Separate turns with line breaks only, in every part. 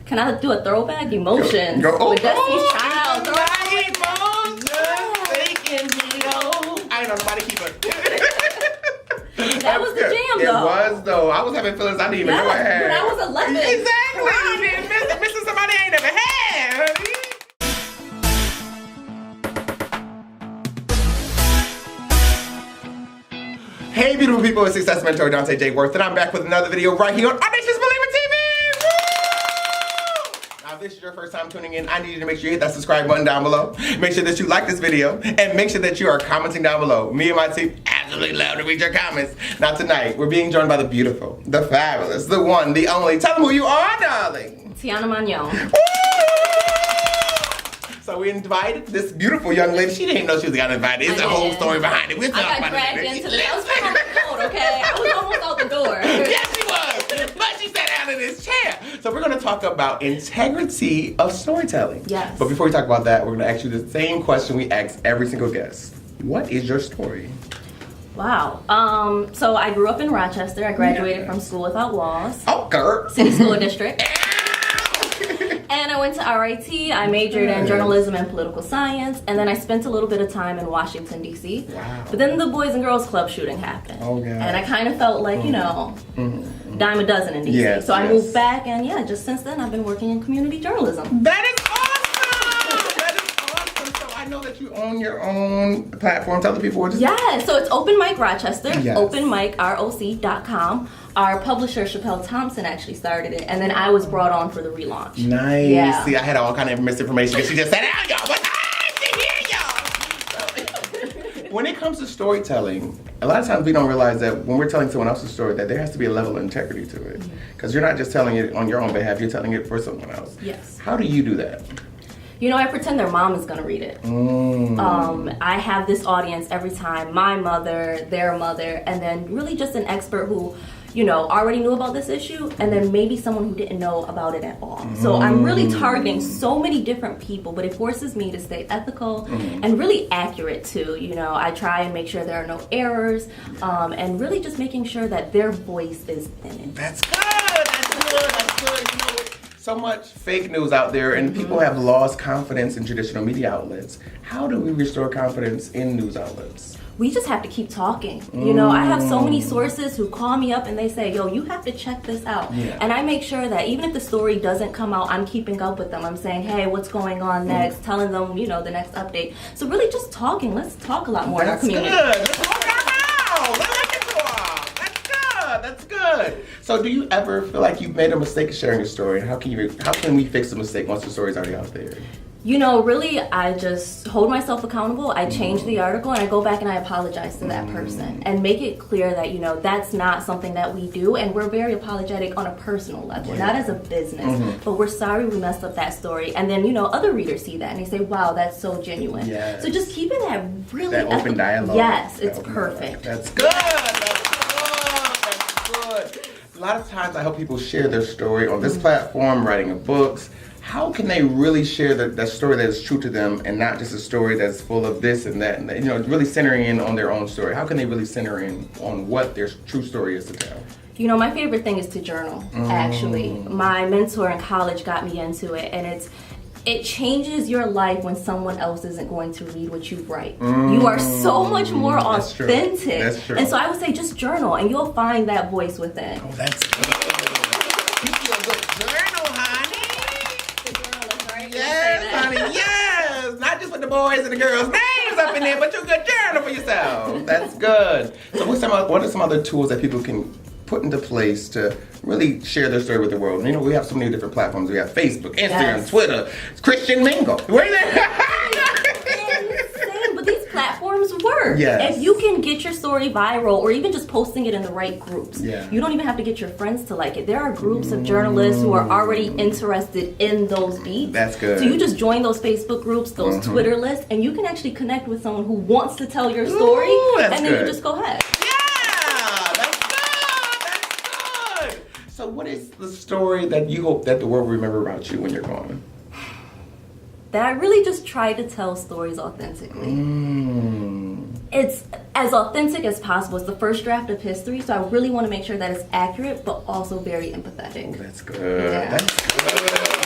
Can I do a throwback? Emotions.
Go. Oh,
with Destiny's Child.
I ain't know nobody keep it.
That was the jam, though.
It was, though. I was having feelings I didn't even know I had.
When I was 11.
Exactly. Missing somebody I ain't never had, honey. Hey, beautiful people, it's Success Mentor Dante J. Worth, and I'm back with another video right here on Audacious Believer TV. Woo! Now, if this is your first time tuning in, I need you to make sure you hit that subscribe button down below. Make sure that you like this video, and make sure that you are commenting down below. Me and my team absolutely love to read your comments. Now, tonight, we're being joined by the beautiful, the fabulous, the one, the only. Tell them who you are, darling.
Tianna Mañón.
Woo! So we invited this beautiful young lady. She didn't even know she was uninvited. It's a whole story behind it. We'll talk
I got
about
dragged
it.
into this. I was on the road, okay? I was almost out the door.
Yes, she was. But she sat down in this chair. So we're going to talk about integrity of storytelling.
Yes.
But before we talk about that, we're going to ask you the same question we ask every single guest. What is your story?
Wow. So I grew up in Rochester. I graduated from School Without Walls.
Oh, girl.
City School District. And I went to RIT. I majored in journalism and political science, and then I spent a little bit of time in Washington, D.C.
Wow.
But then the Boys and Girls Club shooting happened.
Oh, God.
And I kind of felt like, you know, dime a dozen in D.C.
Yes,
so I
yes.
moved back, and yeah, just since then I've been working in community journalism.
That is awesome! That is awesome. So I know that you own your own platform. Tell the people what it is.
Yeah, so it's Open Mic Rochester,
Yes.
openmicroc.com. Our publisher, Chappelle Thompson, actually started it, and then I was brought on for the relaunch.
Nice.
Yeah.
See, I had all kind of misinformation because she just said, "Ah, y'all, what time to hear y'all?" So, when it comes to storytelling, a lot of times we don't realize that when we're telling someone else's story, that there has to be a level of integrity to it. Because you're not just telling it on your own behalf, you're telling it for someone else.
Yes.
How do you do that?
You know, I pretend their mom is going to read it. I have this audience every time, my mother, their mother, and then really just an expert who, you know, already knew about this issue, and then maybe someone who didn't know about it at all. So I'm really targeting so many different people, but it forces me to stay ethical and really accurate too. You know, I try and make sure there are no errors, and really just making sure that their voice is in it.
That's good. That's good. That's good. You know, so much fake news out there, and people have lost confidence in traditional media outlets. How do we restore confidence in news outlets?
We just have to keep talking. You know, I have so many sources who call me up and they say, yo, you have to check this out.
Yeah.
And I make sure that even if the story doesn't come out, I'm keeping up with them. I'm saying, hey, what's going on next? Telling them, you know, the next update. So really just talking. Let's talk a lot more in our community.
That's good. Let's talk out now. Let's look into it. That's good. That's good. So do you ever feel like you've made a mistake of sharing a story? How can we fix the mistake once the story's already out there?
You know, really, I just hold myself accountable. I change the article and I go back and I apologize to that person and make it clear that, you know, that's not something that we do. And we're very apologetic on a personal level, not as a business. But we're sorry we messed up that story. And then, you know, other readers see that and they say, wow, that's so genuine.
Yes.
So just keeping that really
That open dialogue.
Yes,
That
it's
open
perfect.
dialogue. That's good. That's good. A lot of times I help people share their story on this platform, writing books. How can they really share that story that is true to them and not just a story that's full of this and that, you know, really centering in on their own story? How can they really center in on what their true story is to tell?
You know, my favorite thing is to journal, actually. My mentor in college got me into it, and it changes your life when someone else isn't going to read what you write. You are so much more authentic.
That's true.
And so I would say just journal, and you'll find that voice within.
Oh, that's good. You feel a good journal, honey. Yes, honey, yes! Not just with the boys and the girls' names up in there, but you're a good journal for yourself. That's good. So what are some other tools that people can put into place to really share their story with the world? You know, we have so many different platforms. We have Facebook, Instagram, Twitter, Christian Mingle. Wait a minute.
Insane, but these platforms work.
Yes.
If you can get your story viral or even just posting it in the right groups,
Yeah.
you don't even have to get your friends to like it. There are groups of journalists who are already interested in those beats.
That's good.
So you just join those Facebook groups, those Twitter lists, and you can actually connect with someone who wants to tell your story.
That's
and then
good.
you just go ahead.
Yeah, that's good. That's good. So what is the story that you hope that the world will remember about you when you're gone?
That I really just try to tell stories authentically. It's as authentic as possible. It's the first draft of history, so I really want to make sure that it's accurate, but also very empathetic.
That's good.
Yeah.
That's good.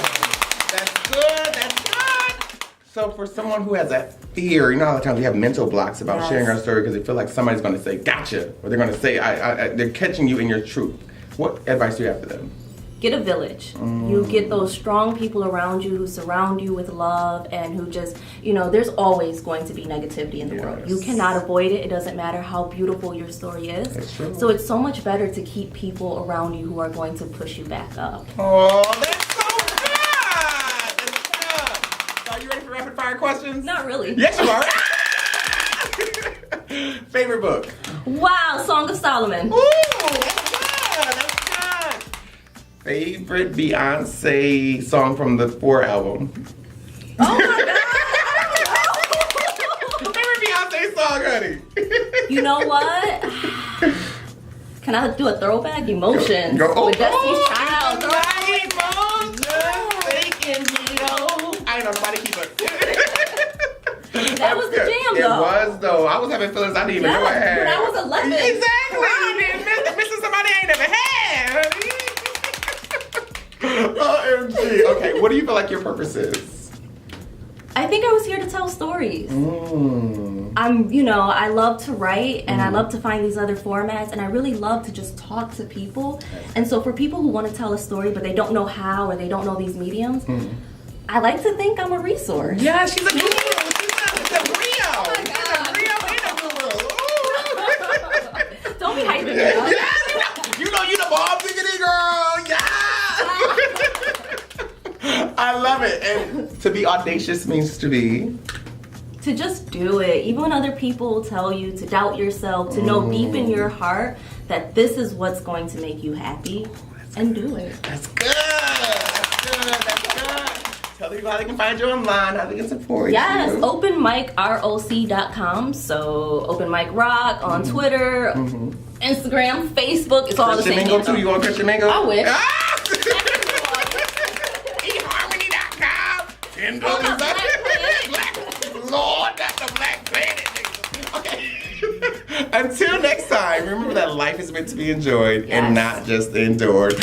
So for someone who has that fear, you know, a lot of times we have mental blocks about
Yes.
sharing our story because they feel like somebody's going to say, gotcha, or they're going to say, they're catching you in your truth. What advice do you have for them?
Get a village. You get those strong people around you who surround you with love and who just, you know, there's always going to be negativity in the world. You cannot avoid it. It doesn't matter how beautiful your story is.
That's true.
So it's so much better to keep people around you who are going to push you back up.
Oh, that's so good! That's good. So are you ready for rapid fire questions?
Not really.
Yes, you are. Favorite book?
Wow, Song of Solomon.
Ooh, that's good. That's good. Favorite Beyonce song from the 4 album?
Oh my God!
Favorite Beyonce song, honey?
You know what? Can I do a throwback? Emotion. With Destiny's Child.
I ain't know nobody keep it.
That was the jam,
It
though.
was, though. I was having feelings I didn't even know I had.
When I was 11.
Exactly. You didn't miss missing somebody I ain't never had. OMG. Okay, what do you feel like your purpose is?
I think I was here to tell stories. I love to write and I love to find these other formats and I really love to just talk to people. And so for people who want to tell a story but they don't know how or they don't know these mediums, I like to think I'm a resource.
Yeah, she's a guru. She's a Rio.
Oh my God.
She's a Rio and a guru.
Don't be hyping me up.
Yeah, you know you the bomb diggity girl. Yeah. I love it. And to be audacious means to be.
To just do it. Even when other people tell you to doubt yourself, to know deep in your heart that this is what's going to make you happy and do it.
That's good. That's good. That's good. Tell people how they can find you online, how they can support
Yes,
you.
openmicroc.com. So Open Mic Rock on Twitter, Instagram, Facebook. It's all the same.
Christian Mingo too. You want Christian Mingo?
I wish.
eHarmony.com.
Oh, the Black
Lord, that's the Black Planet. Okay. Until next time, remember that life is meant to be enjoyed and not just endured.